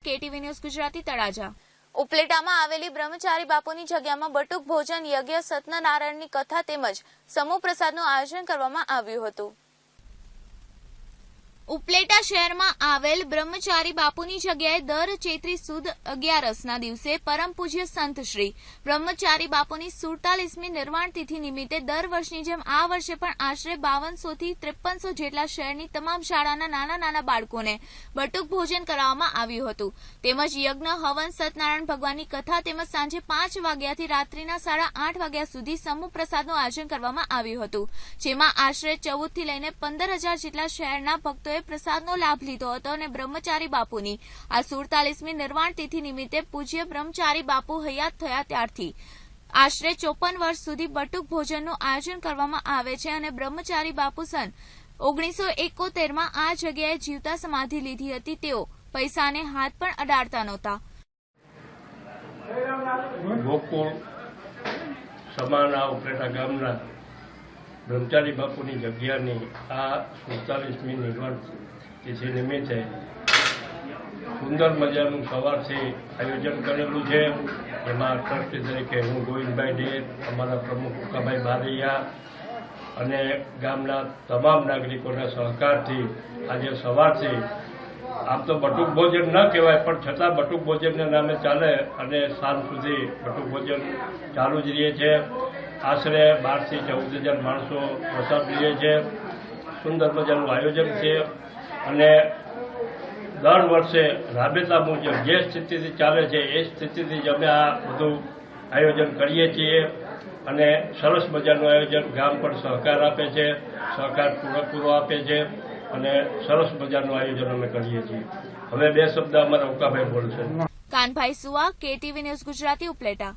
KTV news Gujarati Talaja. ઉપલેટામાં આવેલી બ્રહ્મચારી બાપુની જગ્યામાં બટુક ભોજન યજ્ઞ સત્યનારાયણની કથા તેમજ સમૂહ પ્રસાદનું આયોજન કરવામાં આવ્યું હતું। ઉપલેટા શહેરમાં આવેલ બ્રહ્મચારી બાપુની જગ્યાએ દર ચૈત્રી સુદ 11ના દિવસે પરમ પૂજ્ય સંત શ્રી બ્રહ્મચારી બાપુની 47મી નિર્વાણ તિથિ નિમિત્તે દર વર્ષની જેમ આ વર્ષે પણ આશરે 5200 થી 5300 જેટલા શહેરની તમામ શાળાના નાના બાળકોને બટુક ભોજન કરાવવામાં આવ્યું હતું। તેમજ યજ્ઞ હવન સત્યનારાયણ ભગવાનની કથા તેમજ સાંજે 5 વાગ્યાથી રાત્રિના 8:30 વાગ્યા સુધી સમૂહ પ્રસાદનું આયોજન કરવામાં આવ્યું હતું, જેમાં આશરે 14 થી લઈને 15000 જેટલા શહેરના ભક્તોએ પ્રસાદનો લાભ લીધો હતો અને બ્રહ્મચારી બાપુની આ 47મી નિર્વાણ તિથિ નિમિત્તે પૂજ્ય બ્રહ્મચારી બાપુ હયાત થયા ત્યારથી આશરે 54 વર્ષ સુધી બટુક ભોજનનું આયોજન કરવામાં આવે છે અને બ્રહ્મચારી બાપુ સન 1971માં આ જગ્યાએ જીવતા સમાધિ લીધી હતી। તેઓ પૈસાને હાથ પણ અડાડતા નહોતા। ગોકુળ સમાના ઉપલેટા ગામના બ્રહ્મચારી બાપુની જગ્યાની આ 47મી નિર્વાણ તિથિ નિમિત્તે સુંદર મજાનું સવારથી આયોજન કરેલું છે। એમાં ટ્રસ્ટી તરીકે હું ગોવિંદભાઈ ડેર, અમારા પ્રમુખ ઉકાભાઈ બારૈયા અને ગામના તમામ નાગરિકોના સહકારથી આજે સવારથી આમ તો બટુક ભોજન ન કહેવાય પણ છતાં બટુક ભોજનના નામે ચાલે અને સાંજ સુધી બટુક ભોજન ચાલુ જ રહે છે। આશરે 12 થી 14,000 માણસો પ્રસાદ લે છે। સુંદર મજાનું આયોજન છે અને દર વર્ષે રાબેતા મુજબ જે સ્થિતિથી ચાલે છે એ સ્થિતિથી જ અમે આ બધું આયોજન કરીએ છીએ અને સરસ મજાનું આયોજન ગામ પણ સહકાર આપે છે, સહકાર પૂરો આપે છે અને સરસ મજાનું આયોજન અમે કરીએ છીએ। હવે 2 શબ્દ અમારા ઉકાભાઈ બોલશે। કાનભાઈ સુવા, KTV ન્યૂઝ ગુજરાતી ઉપલેટા।